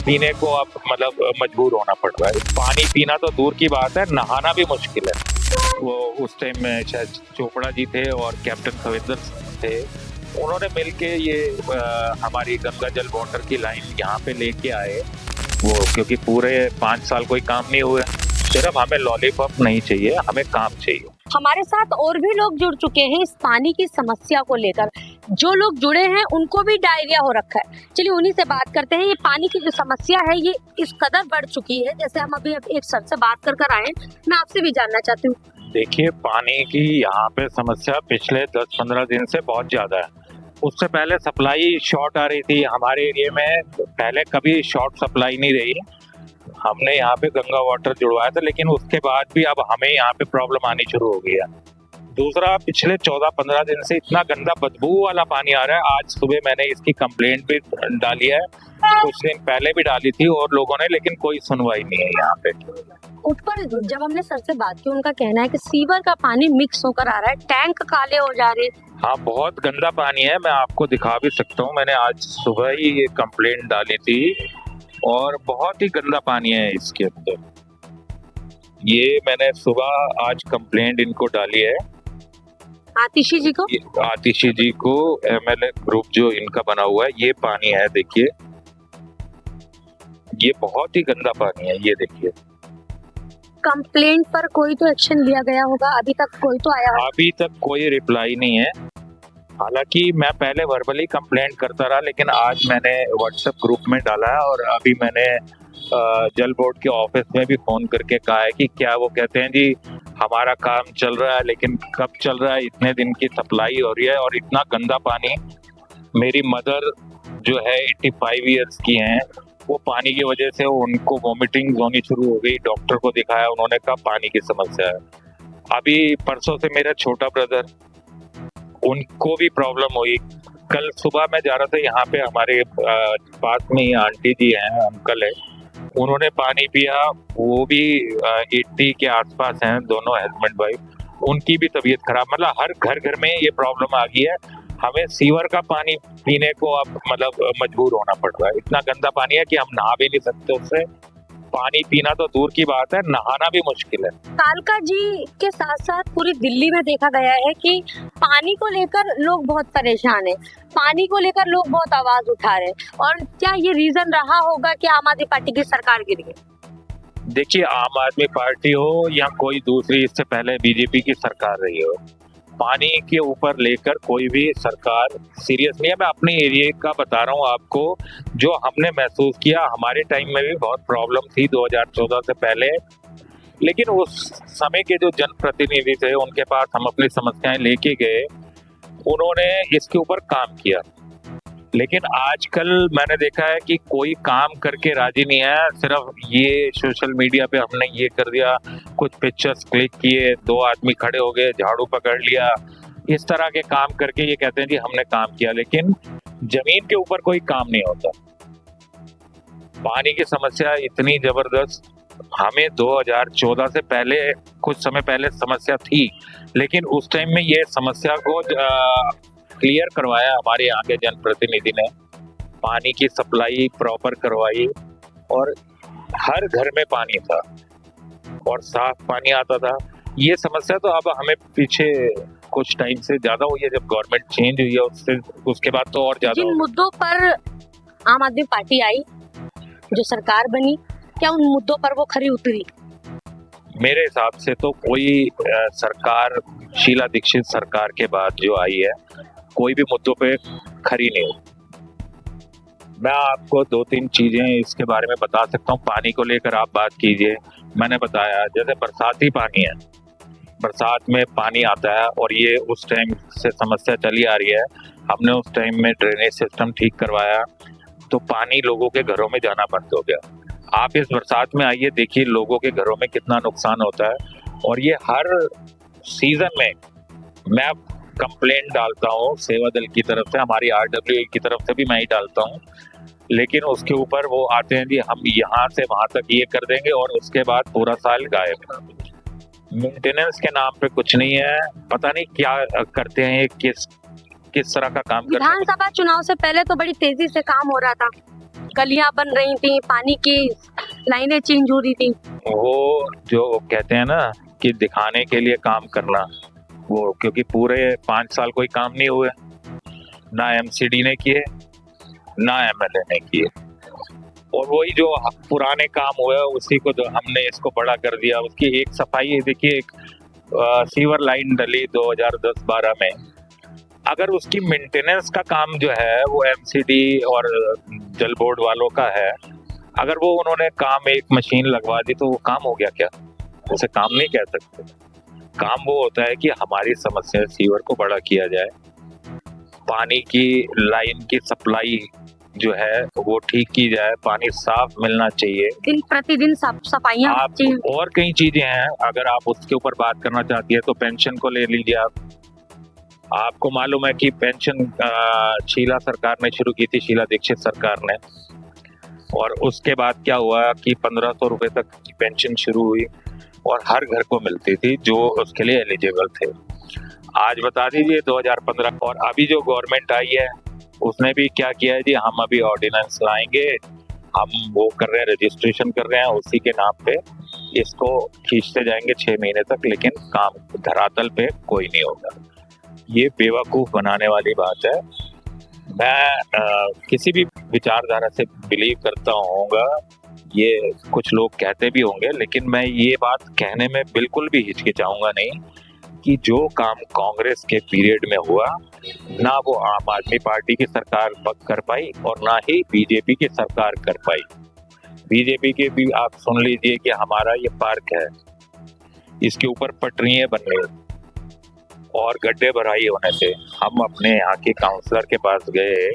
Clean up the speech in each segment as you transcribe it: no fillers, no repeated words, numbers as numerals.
पीने को अब मतलब मजबूर होना पड़ रहा है। पानी पीना तो दूर की बात है, नहाना भी मुश्किल है। वो उस टाइम में शायद चोपड़ा जी थे और कैप्टन सविंदर थे, उन्होंने मिलके ये हमारी गंगा जल वाटर की लाइन यहाँ पे लेके आए वो, क्योंकि पूरे 5 साल कोई काम नहीं हुआ। सिर्फ हमें लॉलीपॉप नहीं चाहिए, हमें काम चाहिए। हमारे साथ और भी लोग जुड़ चुके हैं इस पानी की समस्या को लेकर। जो लोग जुड़े हैं उनको भी डायरिया हो रखा है। चलिए उन्हीं से बात करते हैं। ये पानी की जो समस्या है ये इस कदर बढ़ चुकी है, जैसे हम अभी एक सर से बात कर आए, मैं आपसे भी जानना चाहती हूँ। देखिए, पानी की यहाँ पे समस्या पिछले 10-15 दिन से बहुत ज्यादा है। उससे पहले सप्लाई शॉर्ट आ रही थी हमारे एरिया में, पहले कभी शॉर्ट सप्लाई नहीं रही। हमने यहाँ पे गंगा वाटर जुड़वाया था, लेकिन उसके बाद भी अब हमें यहाँ पे प्रॉब्लम आनी शुरू हो गई है। दूसरा, पिछले 14-15 दिन से इतना गंदा बदबू वाला पानी आ रहा है। आज सुबह मैंने इसकी कंप्लेंट भी डाली है, कुछ दिन पहले भी डाली थी और लोगों ने, लेकिन कोई सुनवाई नहीं है यहाँ पे। ऊपर जब हमने सर से बात की, उनका कहना है कि सीवर का पानी मिक्स होकर आ रहा है, टैंक काले हो जा रहे हैं। हाँ, बहुत गंदा पानी है, मैं आपको दिखा भी सकता हूँ। मैंने आज सुबह ही ये कंप्लेंट डाली थी और बहुत ही गंदा पानी है इसके अंदर। ये मैंने सुबह आज कंप्लेंट इनको डाली है, आतिशी जी को। आतिशी जी को, एमएलए ग्रुप जो इनका बना हुआ है। ये पानी है, देखिए, ये बहुत ही गंदा पानी है। ये देखिए, कंप्लेंट पर कोई तो एक्शन लिया गया होगा? अभी तक कोई तो आया? अभी तक कोई रिप्लाई नहीं है। हालांकि मैं पहले वर्बली कंप्लेंट करता रहा, लेकिन आज मैंने व्हाट्सएप ग्रुप में डाला है और अभी मैंने जल बोर्ड के ऑफिस में भी फोन करके कहा है कि क्या, वो कहते हैं जी हमारा काम चल रहा है, लेकिन कब चल रहा है? इतने दिन की सप्लाई हो रही है और इतना गंदा पानी। मेरी मदर जो है 85 ईयर्स की हैं, वो पानी की वजह से उनको वॉमिटिंग होनी शुरू हो गई। डॉक्टर को दिखाया, उन्होंने कहा पानी की समस्या है। अभी परसों से मेरा छोटा ब्रदर, उनको भी प्रॉब्लम हुई। कल सुबह मैं जा रहा था, यहाँ पे हमारे पास में ही आंटी जी हैं, अंकल है, उन्होंने पानी पिया, वो भी 80 के आसपास हैं, दोनों हस्बैंड वाइफ, उनकी भी तबीयत खराब। मतलब हर घर में ये प्रॉब्लम आ गई है। हमें सीवर का पानी पीने को अब मतलब मजबूर होना पड़ रहा है। इतना गंदा पानी है कि हम नहा भी नहीं सकते उससे। पानी पीना तो दूर की बात है, नहाना भी मुश्किल है। कालका जी के साथ साथ पूरी दिल्ली में देखा गया है कि पानी को लेकर लोग बहुत परेशान हैं, पानी को लेकर लोग बहुत आवाज उठा रहे हैं। और क्या ये रीजन रहा होगा कि आम आदमी पार्टी की सरकार गिर गई? देखिए, आम आदमी पार्टी हो या कोई दूसरी, इससे पहले बीजेपी की सरकार रही हो, पानी के ऊपर लेकर कोई भी सरकार सीरियस नहीं है। मैं अपने एरिया का बता रहा हूँ आपको, जो हमने महसूस किया। हमारे टाइम में भी बहुत प्रॉब्लम थी 2014 से पहले, लेकिन उस समय के जो जनप्रतिनिधि थे उनके पास हम अपनी समस्याएं लेके गए, उन्होंने इसके ऊपर काम किया। लेकिन आजकल मैंने देखा है कि कोई काम करके राजी नहीं है। सिर्फ ये सोशल मीडिया पे हमने ये कर दिया, कुछ पिक्चर्स क्लिक किए, 2 आदमी खड़े हो गए, झाड़ू पकड़ लिया, इस तरह के काम करके ये कहते हैं जी हमने काम किया, लेकिन जमीन के ऊपर कोई काम नहीं होता। पानी की समस्या इतनी जबरदस्त, हमें 2014 से पहले, कुछ समय पहले समस्या थी, लेकिन उस टाइम में ये समस्या को क्लियर करवाया हमारे यहाँ के जनप्रतिनिधि ने। पानी की सप्लाई प्रॉपर करवाई और हर घर में पानी था और साफ पानी आता था। ये समस्या तो अब हमें पीछे कुछ टाइम से ज्यादा हुई है, जब गवर्नमेंट चेंज हुई है उसके बाद तो और ज्यादा। जिन मुद्दों पर आम आदमी पार्टी आई, जो सरकार बनी, क्या उन मुद्दों पर वो खरी उतरी? मेरे हिसाब से तो कोई सरकार, शीला दीक्षित सरकार के बाद जो आई है, कोई भी मुद्दों पे खरी नहीं हो। मैं आपको 2-3 चीजें इसके बारे में बता सकता हूँ। पानी को लेकर आप बात कीजिए, मैंने बताया जैसे बरसाती पानी है, बरसात में पानी आता है और ये उस टाइम से समस्या चली आ रही है। हमने उस टाइम में ड्रेनेज सिस्टम ठीक करवाया तो पानी लोगों के घरों में जाना बंद हो गया। आप इस बरसात में आइए, देखिए लोगों के घरों में कितना नुकसान होता है। और ये हर सीजन में मैं कंप्लेंट डालता हूँ सेवा दल की तरफ से, हमारी RWA की तरफ से भी मैं ही डालता हूँ, लेकिन उसके ऊपर वो आते हैं जी हम यहाँ से वहां तक ये कर देंगे और उसके बाद पूरा साल गायब। मेंटेनेंस के नाम पे कुछ नहीं है, पता नहीं क्या करते हैं, किस तरह का काम करते हैं। विधानसभा चुनाव से पहले तो बड़ी तेजी से काम हो रहा था, गलियां बन रही थी, पानी की लाइनें चेंज हो रही थी। वो जो कहते हैं ना कि दिखाने के लिए काम करना, वो क्योंकि पूरे 5 साल कोई काम नहीं हुए, ना एमसीडी ने किए ना एमएलए ने किए, और वही जो पुराने काम हुए उसी को हमने इसको बड़ा कर दिया। उसकी एक सफाई देखिए, एक सीवर लाइन डली 2010-12 में, अगर उसकी मेंटेनेंस का काम जो है वो एमसीडी और जल बोर्ड वालों का है, अगर वो उन्होंने काम एक मशीन लगवा दी तो वो काम हो गया क्या? उसे काम नहीं कह सकते। काम वो होता है कि हमारी समस्या सीवर को बड़ा किया जाए, पानी की लाइन की सप्लाई जो है वो ठीक की जाए, पानी साफ मिलना चाहिए। दिन प्रतिदिन सफाइयां आप और कई चीजें हैं, अगर आप उसके ऊपर बात करना चाहती है तो पेंशन को ले लीजिए आपको मालूम है कि पेंशन शीला सरकार ने शुरू की थी, शीला दीक्षित सरकार ने, और उसके बाद क्या हुआ कि 1500 रुपए तक की पेंशन शुरू हुई और हर घर को मिलती थी जो उसके लिए एलिजिबल थे। आज बता दीजिए 2015, और अभी जो गवर्नमेंट आई है उसने भी क्या किया है जी, हम अभी ऑर्डिनेंस लाएंगे, हम वो कर रहे हैं, रजिस्ट्रेशन कर रहे हैं, उसी के नाम पे इसको खींचते जाएंगे 6 महीने तक, लेकिन काम धरातल पे कोई नहीं होगा। ये बेवकूफ बनाने वाली बात है। मैं किसी भी विचारधारा से बिलीव करता होऊंगा, ये कुछ लोग कहते भी होंगे, लेकिन मैं ये बात कहने में बिल्कुल भी हिचकिचाऊंगा नहीं कि जो काम कांग्रेस के पीरियड में हुआ ना वो आम आदमी पार्टी की सरकार कर पाई और ना ही बीजेपी की सरकार कर पाई। बीजेपी के भी आप सुन लीजिए कि हमारा ये पार्क है, इसके ऊपर पटरियां बन रही और गड्ढे भराई होने से हम अपने यहाँ के काउंसलर के पास गए,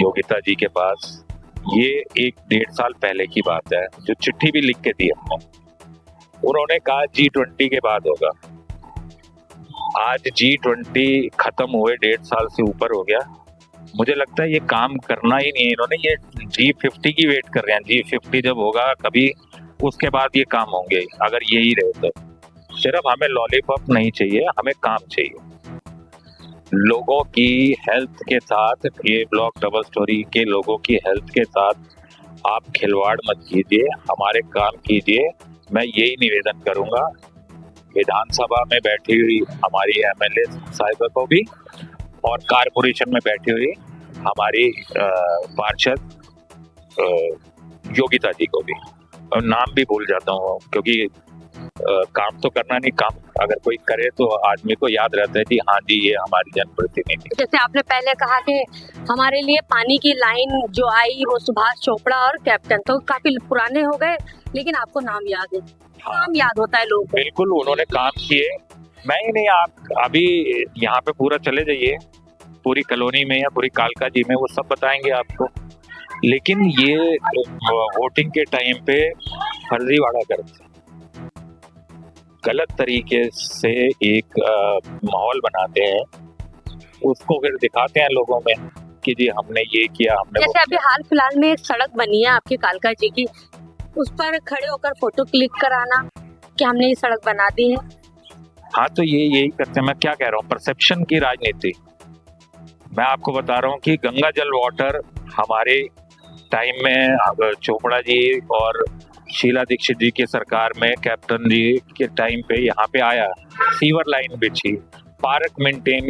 योगिता जी के पास, ये 1-1.5 साल पहले की बात है, जो चिट्ठी भी लिख के दी हमने। उन्होंने कहा G20 के बाद होगा। आज G20 खत्म हुए 1.5 साल से ऊपर हो गया, मुझे लगता है ये काम करना ही नहीं है इन्होंने, ये G50 की वेट कर रहे हैं। G50 जब होगा कभी उसके बाद ये काम होंगे, अगर यही रहे तो। सिर्फ हमें लॉलीपॉप नहीं चाहिए, हमें काम चाहिए। लोगों की हेल्थ के साथ, ये ब्लॉक डबल स्टोरी के लोगों की हेल्थ के साथ आप खिलवाड़ मत कीजिए, हमारे काम कीजिए। मैं यही निवेदन करूंगा विधानसभा में बैठी हुई हमारी एमएलए साहिबा को भी और कारपोरेशन में बैठी हुई हमारी पार्षद योगिता जी को भी, और नाम भी भूल जाता हूँ क्योंकि काम तो करना नहीं, काम अगर कोई करे तो आदमी को याद रहता है कि हाँ जी ये हमारी जनप्रतिनिधि। जैसे आपने पहले कहा कि हमारे लिए पानी की लाइन जो आई वो सुभाष चोपड़ा और कैप्टन, तो काफी पुराने हो गए, लेकिन आपको नाम याद है। नाम याद होता है लोगों को। बिल्कुल, उन्होंने काम किए। मैं ही नहीं, आप अभी यहाँ पे पूरा चले जाइए, पूरी कॉलोनी में या पूरी कालका जी में, वो सब बताएंगे आपको। लेकिन ये वोटिंग के टाइम पे फर्जीवाड़ा करते, गलत तरीके से एक माहौल बनाते हैं, उसको फिर दिखाते हैं लोगों में कि जी हमने ये किया, हमने जैसे अभी हाल फिलहाल में एक सड़क बनी है आपकी कालका जी की, उस पर खड़े होकर फोटो क्लिक कराना कि हमने ये सड़क बना दी है। हाँ, तो ये यही करते हैं। मैं क्या कह रहा हूँ, परसेप्शन की राजनीति। मैं आपको बता रहा हूँ कि गंगा जल वाटर हमारे टाइम में चोपड़ा जी और शीला दीक्षित जी की सरकार में, कैप्टन जी के टाइम पे यहाँ पे आया, सीवर लाइन बिछी, पार्क मेंटेन,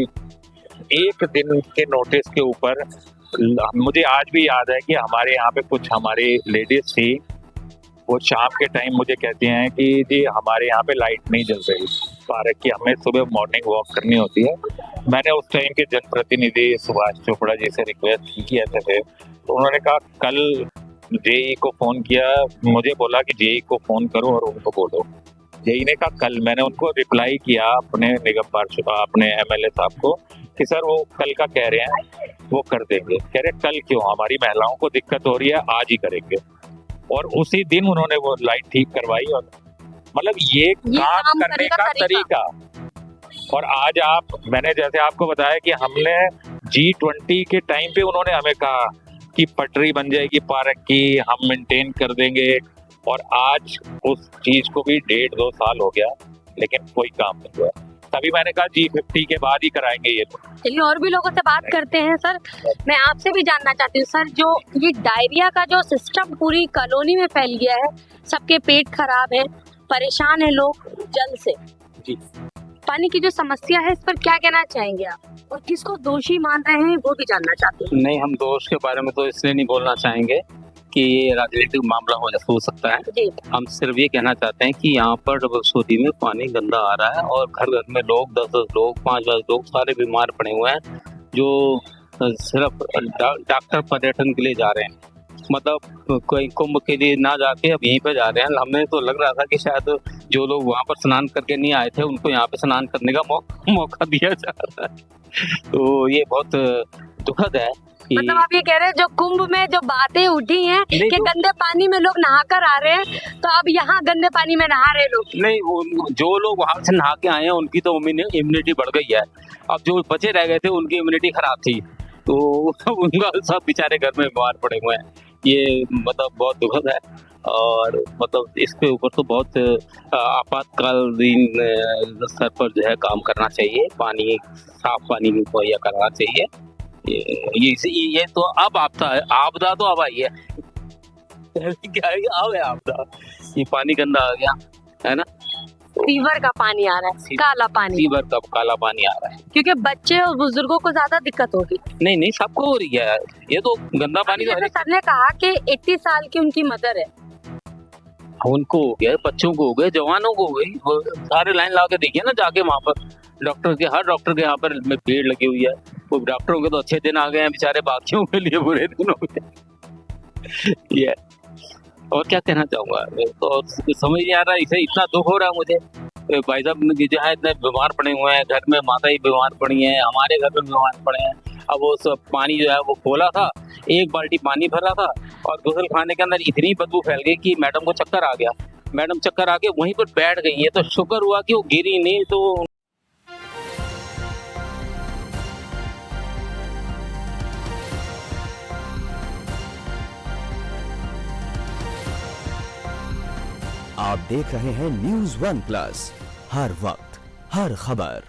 एक दिन के नोटिस के ऊपर। मुझे आज भी याद है कि हमारे यहाँ पे कुछ हमारी लेडीज थी, वो शाम के टाइम मुझे कहती हैं कि जी हमारे यहाँ पे लाइट नहीं जल रही पार्क की, हमें सुबह मॉर्निंग वॉक करनी होती है। मैंने उस टाइम के जनप्रतिनिधि सुभाष चोपड़ा जी से रिक्वेस्ट की ऐसे थे, तो उन्होंने कहा कल जेई को फोन किया, मुझे बोला कि जेई को फोन करो और उनको बोलो। जेई ने कहा कल, मैंने उनको रिप्लाई किया अपने निगम पार्षद, अपने एमएलए साहब को कि सर वो कल का कह रहे हैं, वो कर देंगे। कह रहे कल क्यों, हमारी महिलाओं को दिक्कत हो रही है, आज ही करेंगे। और उसी दिन उन्होंने वो लाइट ठीक करवाई। और मतलब ये काम करने का तरीका। और आज मैंने जैसे आपको बताया कि हमने G20 के टाइम पे उन्होंने हमें कहा कि पटरी बन जाएगी पार्क की, हम मेंटेन कर देंगे, और आज उस चीज को भी 1.5-2 साल हो गया, लेकिन कोई काम नहीं हुआ। तभी मैंने कहा G50 के बाद ही कराएंगे ये तो। चलिए और भी लोगों से बात करते हैं। सर मैं आपसे भी जानना चाहती हूँ सर, जो ये डायरिया का जो सिस्टम पूरी कॉलोनी में फैल गया है, सबके पेट खराब है, परेशान है लोग जल से, जी। पानी की जो समस्या है इस पर क्या कहना चाहेंगे आप, और किसको दोषी मान रहे हैं वो भी जानना चाहते हैं। नहीं, हम दोष के बारे में तो इसलिए नहीं बोलना चाहेंगे कि ये राजनीतिक मामला हो सकता है। जी। हम सिर्फ ये कहना चाहते हैं कि यहाँ पर डबलसोदी में पानी गंदा आ रहा है और घर घर में लोग 10-10 लोग 5-5 लोग सारे बीमार पड़े हुए हैं, जो सिर्फ डॉक्टर पर्यटन के लिए जा रहे हैं, मतलब कोई कुंभ के लिए ना जाके अब यहीं पे जा रहे हैं। हमें तो लग रहा था कि शायद जो लोग वहाँ पर स्नान करके नहीं आए थे उनको यहाँ पे स्नान करने का मौका दिया जा रहा है, तो ये बहुत दुखद है। मतलब आप ये कह रहे हैं जो कुंभ में जो बातें उठी हैं कि तो, गंदे पानी में लोग नहा कर आ रहे हैं, तो अब यहाँ गंदे पानी में नहा रहे लोग। नहीं, जो लोग वहाँ से नहा के आए हैं उनकी तो इम्यूनिटी बढ़ गई है, अब जो बचे रह गए थे उनकी इम्यूनिटी खराब थी, तो उनका सब बेचारे घर में बीमार पड़े हुए हैं। ये मतलब बहुत दुखद है और मतलब इसके ऊपर तो बहुत आपातकालीन स्तर पर जो है काम करना चाहिए, पानी साफ पानी मुहैया करना चाहिए। ये तो अब आपदा तो अब आई है क्या है, अब है आपदा, ये पानी गंदा आ गया है ना, फीवर का पानी आ रहा है, काला पानी, फीवर का काला पानी आ रहा है, क्योंकि बच्चे और बुजुर्गों को ज्यादा दिक्कत होगी। नहीं सबको हो रही है, ये तो गंदा पानी तो है। सर ने कहा कि 80 साल की उनकी मदर है, उनको हो गया, बच्चों को हो गए, जवानों को हो गई, सारे लाइन ला के देखिए ना जाके वहाँ पर हर डॉक्टर के यहाँ पर भीड़ लगी हुई है। वो डॉक्टरों के तो अच्छे दिन आ गए हैं, बेचारे बाकियों के लिए बुरे दिन हो गए। ये और क्या कहना चाहूंगा, तो समझ नहीं आ रहा, इसे इतना दुख हो रहा है मुझे। भाई साहब जो है इतने बीमार पड़े हुए हैं, घर में माता ही बीमार पड़ी है, हमारे घर में बीमार पड़े हैं। अब वो सब पानी जो है वो खोला था, एक बाल्टी पानी भरा था और गुसल खाने के अंदर इतनी बदबू फैल गई कि मैडम को चक्कर आ गया। मैडम चक्कर आके वहीं पर बैठ गई है, तो शुक्र हुआ कि वो गिरी नहीं। तो आप देख रहे हैं News One Plus, हर वक्त हर खबर।